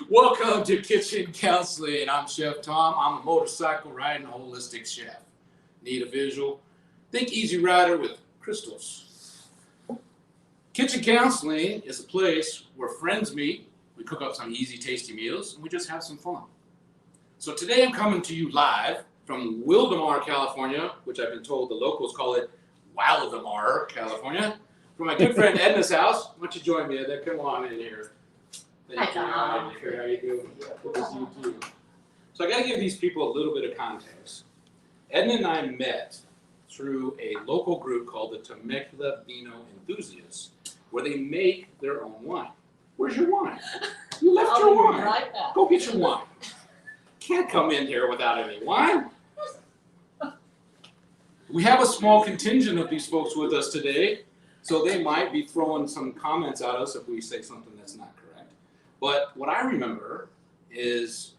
Welcome to Kitchen Counseling. I'm Chef Tom. I'm a motorcycle riding holistic chef. Need a visual? Think Easy Rider with crystals. Kitchen Counseling is a place where friends meet, we cook up some easy, tasty meals, and we just have some fun. So today I'm coming to you live from Wildemar, California, which I've been told the locals call it Wildemar, California, from my good friend Edna's house. Why don't you join me, Edna? Come on in here. Thank you. How you doing? Good to see you too. So I got to give these people a little bit of context. Edna and I met through a local group called the Temecula Vino Enthusiasts, where they make their own wine. Where's your wine? You left your wine. Right back. Go get your wine. Can't come in here without any wine. We have a small contingent of these folks with us today, so they might be throwing some comments at us if we say something that's not correct. But what I remember is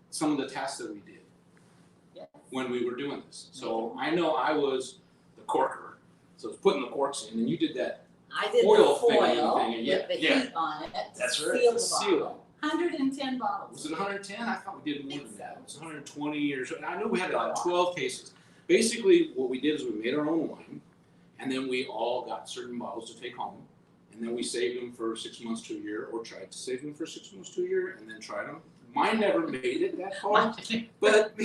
some of the tasks that we did when we were doing this. So I know I was the corker, so it's putting the corks in, and you did that. I did foil the foil thing, with the heat on it. That's to right. Seal To the seal bottle. 110 bottles. Was it 110? I thought we did more than that. It was 120 years. I know we had like 12 cases. Basically, what we did is we made our own wine, and then we all got certain bottles to take home, and then we saved them for 6 months to a year, or tried to save them for 6 months to a year, and then tried them. Mine never made it that far, but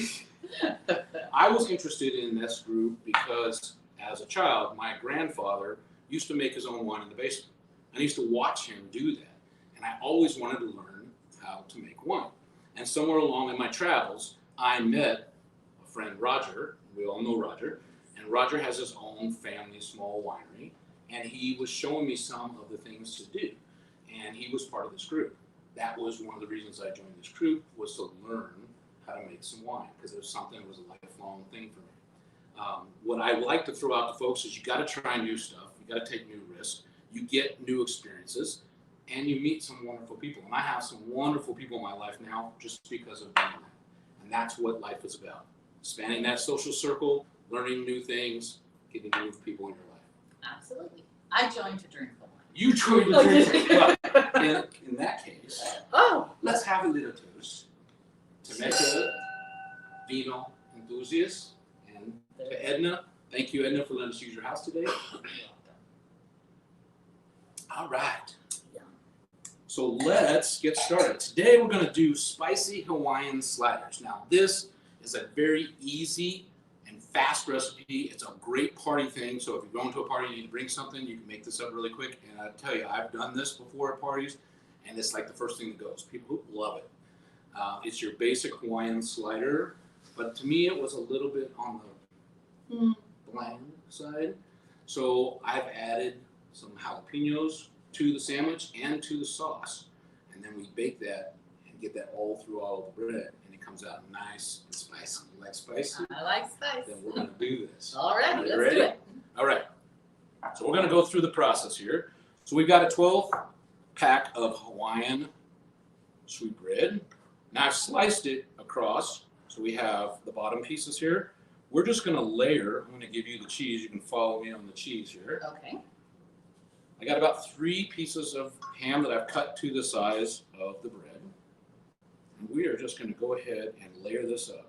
I was interested in this group because as a child, my grandfather used to make his own wine in the basement. I used to watch him do that, and I always wanted to learn how to make wine. And somewhere along in my travels, I met a friend, Roger. We all know Roger, and Roger has his own family small winery, and he was showing me some of the things to do, and he was part of this group. That was one of the reasons I joined this group, was to learn how to make some wine, because it was something that was a lifelong thing for me. What I like to throw out to folks is you got to try new stuff, you got to take new risks, you get new experiences, and you meet some wonderful people. And I have some wonderful people in my life now just because of doing that. And that's what life is about. Spanning that social circle, learning new things, getting to know people in your life. Absolutely. I joined to drink the wine. You joined to drink. But in that case, let's have a little toast. Temecula Vino Enthusiasts, and to Edna. Thank you, Edna, for letting us use your house today. All right. So let's get started. Today we're going to do spicy Hawaiian sliders. Now this is a very easy and fast recipe. It's a great party thing. So if you're going to a party, you need to bring something, you can make this up really quick. And I tell you, I've done this before at parties, and it's like the first thing that goes. People love it. It's your basic Hawaiian slider, but to me it was a little bit on the bland side. So I've added some jalapenos to the sandwich and to the sauce, and then we bake that and get that all through all of the bread, and it comes out nice and spicy. You like spicy? I like spice. Then we're going to do this. All right, let's ready? do it. All right. So we're going to go through the process here. So we've got a 12-pack of Hawaiian sweet bread. Now I've sliced it across, so we have the bottom pieces here. We're just going to layer. I'm going to give you the cheese. You can follow me on the cheese here. Okay. I got about 3 pieces of ham that I've cut to the size of the bread. And we are just going to go ahead and layer this up.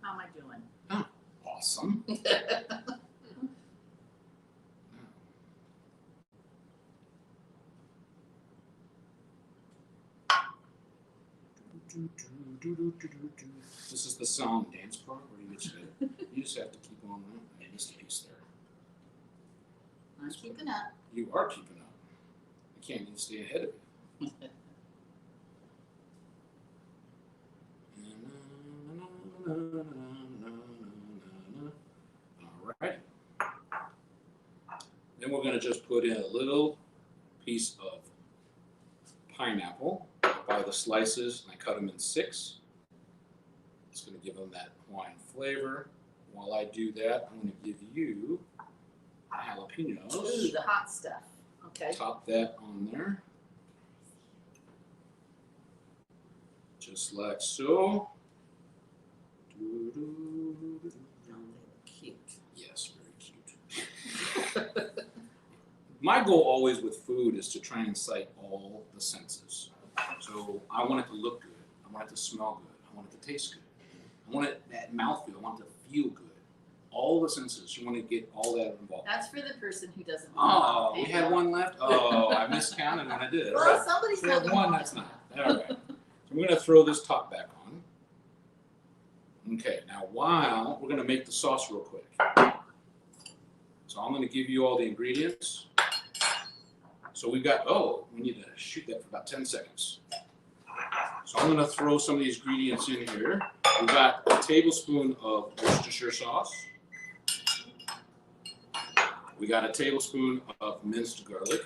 How am I doing? Oh, awesome. This is the song dance part where you just have to keep on. I missed a piece there. I'm keeping up. You are keeping up. I can't even stay ahead of you. All right. Then we're going to just put in a little piece of pineapple. I buy the slices and I cut them in 6. It's going to give them that Hawaiian flavor. While I do that, I'm going to give you jalapenos. Ooh, the hot stuff. Okay. Top that on there. Just like so. Oh, they look cute. Yes, very cute. my goal always with food is to try and incite all the senses. So I want it to look good. I want it to smell good. I want it to taste good. I want it that mouthfeel. I want it to feel good. All the senses. You want to get all that involved. That's for the person who doesn't Oh, want we to had one left. Oh, I miscounted when I did it. All Well, right. somebody's We had still one doing that's not. All right. So we're going to throw this top back on. Okay. Now, while we're going to make the sauce real quick. So I'm going to give you all the ingredients. So we got, we need to shoot that for about 10 seconds. So I'm going to throw some of these ingredients in here. We've got a tablespoon of Worcestershire sauce. We got a tablespoon of minced garlic.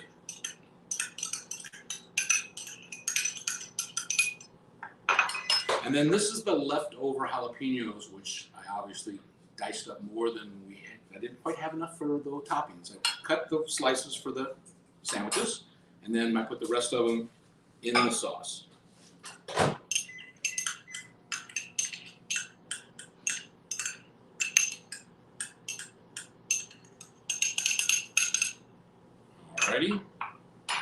And then this is the leftover jalapenos, which I obviously diced up more than we had. I didn't quite have enough for the toppings. I cut the slices for the sandwiches, and then I put the rest of them in the sauce. Alrighty,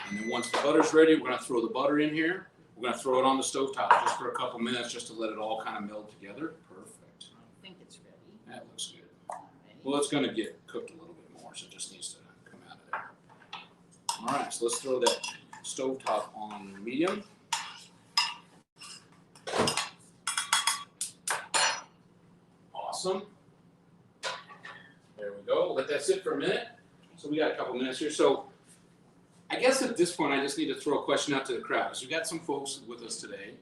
and then once the butter's ready, we're gonna throw the butter in here. We're gonna throw it on the stovetop just for a couple minutes, just to let it all kind of meld together. Perfect. I think it's ready. That looks good. Alrighty. Well, it's gonna get cooked a little bit more, so it just needs to come out of there. All right, so let's throw that stovetop on medium. Awesome. There we go. Let that sit for a minute. So we got a couple minutes here. So I guess at this point, I just need to throw a question out to the crowd. So we got some folks with us today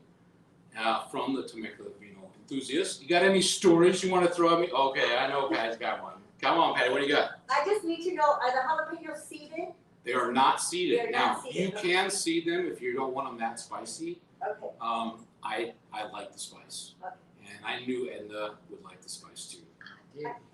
from the Temecula Vino enthusiasts. You got any stories you want to throw at me? Okay, I know Patty's got one. Come on, Patty, what do you got? I just need to know, are the jalapenos seeded? They are not seeded. They're Now, not seeded, you okay. can seed them if you don't want them that spicy. Okay, I like the spice. Okay. And I knew Edna would like the spice too.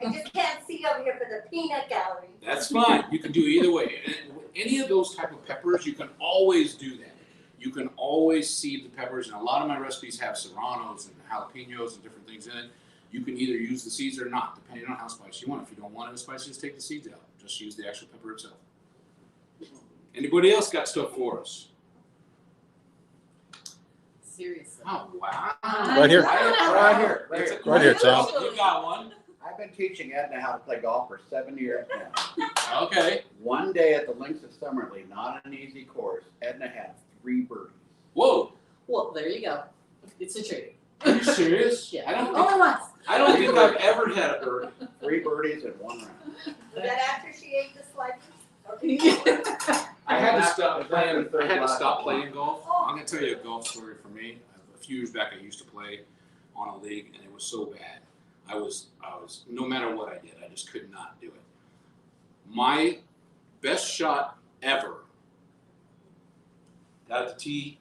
I just can't see over here for the peanut gallery. That's fine. You can do either way. And any of those type of peppers, you can always do that. You can always seed the peppers, and a lot of my recipes have serranos and jalapenos and different things in it. You can either use the seeds or not, depending on how spicy you want. If you don't want it as spicy, just take the seeds out. Just use the actual pepper itself. Anybody else got stuff for us? Seriously. Oh, wow. Right here. Right here. Right here, Tom. You got one. I've been teaching Edna how to play golf for 7 years now. Okay. One day at the Links of Summerlee, not an easy course, Edna had 3 birdies. Whoa. Well, there you go. It's a treat. Are you serious? Yeah. I don't Only once. think I've ever had a birdie. 3 birdies in 1 round. Was that after she ate the slices? I had to stop Is that playing. the third I had to glass stop of playing golf. I'm gonna tell you a golf story for me. A few years back, I used to play on a league, and it was so bad. I was no matter what I did, I just could not do it. My best shot ever. Got at the tee.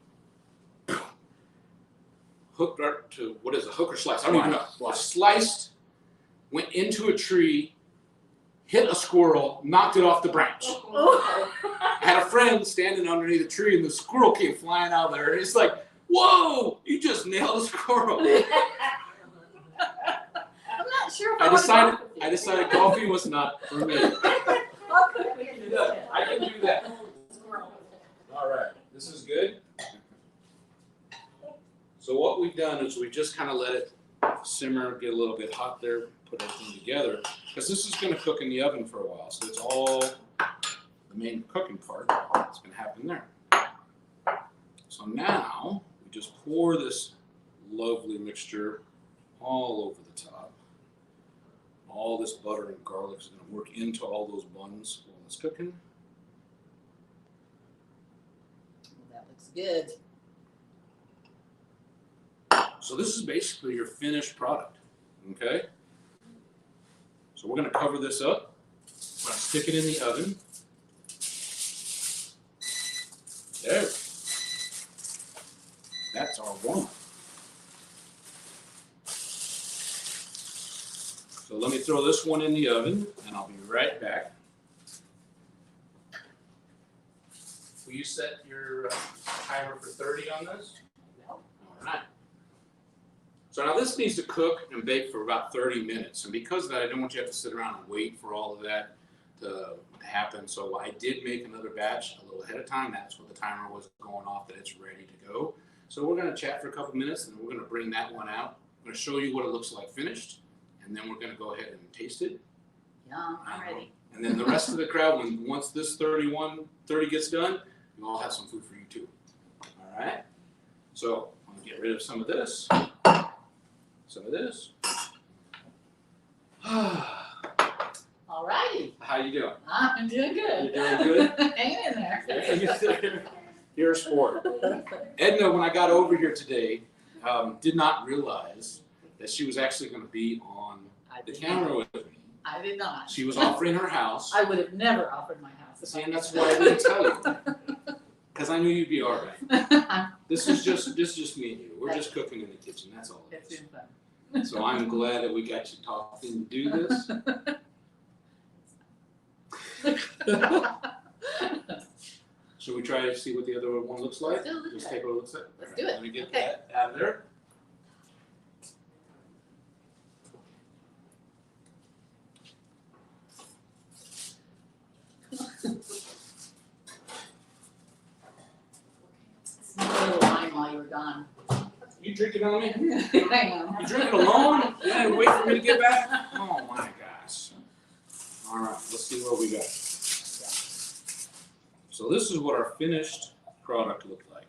Hooked up to what is a hook or slice? I don't even know. Slice. Sliced, went into a tree, hit a squirrel, knocked it off the branch. Oh. I had a friend standing underneath a tree, and the squirrel came flying out there, and it's like, "Whoa! You just nailed a squirrel!" I'm not sure if I decided golfing was not for me. I can do that. All right, this is good. So what we've done is we just kind of let it simmer, get a little bit hot there, put everything together, because this is going to cook in the oven for a while. So it's all the main cooking part that's going to happen there. So now we just pour this lovely mixture all over the top. All this butter and garlic is going to work into all those buns while it's cooking. That looks good. So this is basically your finished product, okay? So we're gonna cover this up. We're gonna stick it in the oven. There. That's our warm-up. So let me throw this one in the oven, and I'll be right back. Will you set your timer for 30 on this? All right. So now this needs to cook and bake for about 30 minutes. And because of that, I don't want you to have to sit around and wait for all of that to happen. So I did make another batch a little ahead of time. That's what the timer was going off, that it's ready to go. So we're gonna chat for a couple minutes, and we're gonna bring that one out. I'm gonna show you what it looks like finished, and then we're gonna go ahead and taste it. Yum, I'm ready. And then the rest of the crowd, once this 30 gets done, you all have some food for you too. All right. So I'm gonna get rid of some of this. Some of this. All righty. How you doing? I'm doing good. You're doing good? Hang in there. You're a sport. Edna, when I got over here today, did not realize that she was actually going to be on the camera with me. I did not. She was offering her house. I would have never offered my house. See, and that's why I didn't tell you, because I knew you'd be all right. This is just me and you. We're just cooking in the kitchen. That's all it It's is. been fun. So I'm glad that we got you talking to do this. Should we try to see what the other one looks like? Let's do it. Just take a look at it. Let's do it. Let me get Okay. that out of there. Sneak a little wine while you were gone. You drinking on me? I am. You drinking alone? You didn't wait for me to get back? Oh my gosh. All right, let's see what we got. So this is what our finished product looked like.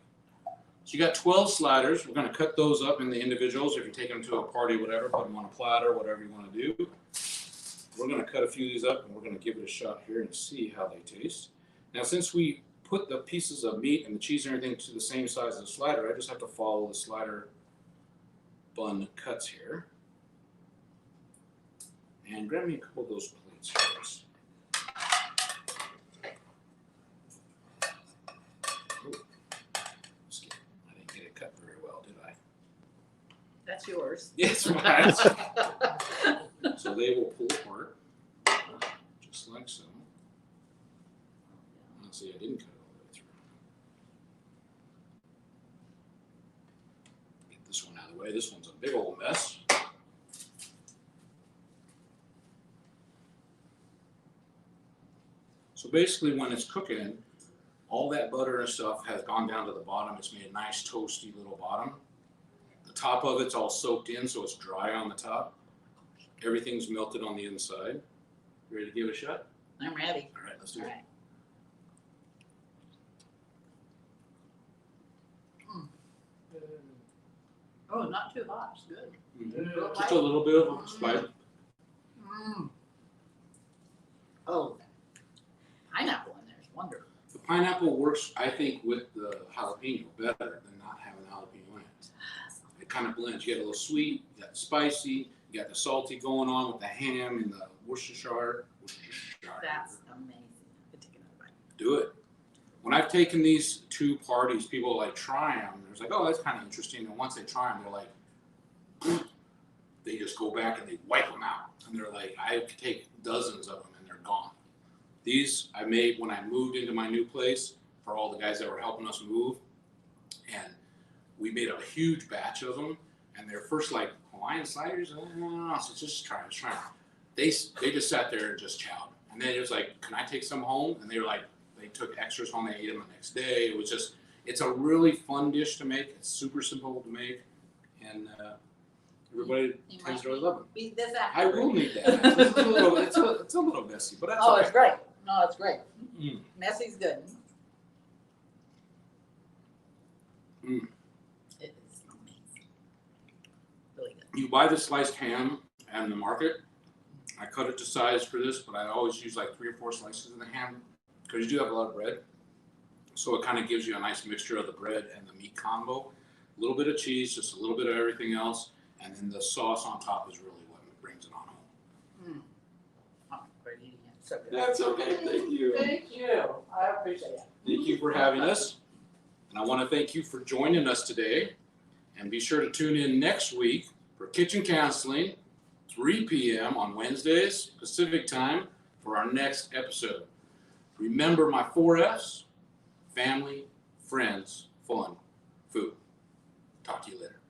So you got 12 sliders. We're gonna cut those up into individuals. If you're taking them to a party, whatever, put them on a platter, whatever you wanna do. We're gonna cut a few of these up and we're gonna give it a shot here and see how they taste. Now, since we put the pieces of meat and the cheese and everything to the same size as the slider, I just have to follow the slider bun cuts here. And grab me a couple of those plates first. I didn't get it cut very well, did I? That's yours. Yes, right. So they will pull apart, just like so. Let's see, I didn't cut it all the way through. Get this one out of the way. This one's a big old mess. So basically, when it's cooking, all that butter and stuff has gone down to the bottom. It's made a nice toasty little bottom. The top of it's all soaked in, so it's dry on the top. Everything's melted on the inside. You ready to give it a shot? I'm ready. All right, let's do All it. right. Oh, not too hot. It's good. Mhm. Just a little bit of spice. Mm. Oh, pineapple in there is wonderful. The pineapple works, I think, with the jalapeno better than not having jalapeno in it. It kind of blends. You get a little sweet, you got the spicy, you got the salty going on with the ham and the Worcestershire. That's amazing. I'm taking another bite. Do it. When I've taken these to parties, people like try them. They're like, oh, that's kind of interesting. And once they try them, they're like, they just go back and they wipe them out. And they're like, I could take dozens of them and they're gone. These I made when I moved into my new place for all the guys that were helping us move. And we made a huge batch of them. And they're first like, Hawaiian sliders? No, so just try them. They just sat there and just chowed. And then it was like, can I take some home? And they were like, they took extras home, they ate them the next day. It was just, it's a really fun dish to make. It's super simple to make. And everybody You tends might to really love them. eat this I after. will need that. It's a little messy, but that's Oh, okay. it's great. No, it's great. Mm. Messy's good. Mm. It is amazing. Really good. You buy the sliced ham at the market. I cut it to size for this, but I always use like 3 or 4 slices of the ham because you do have a lot of bread. So it kind of gives you a nice mixture of the bread and the meat combo. A little bit of cheese, just a little bit of everything else, and then the sauce on top is really what brings it on home. Mm. Oh, we're eating it. So good. That's okay. Thank you. Thank you. I appreciate it. Thank you for having us. And I want to thank you for joining us today. And be sure to tune in next week for Kitchen Counseling, 3 p.m. on Wednesdays, Pacific time, for our next episode. Remember my 4 F's: family, friends, fun, food. Talk to you later.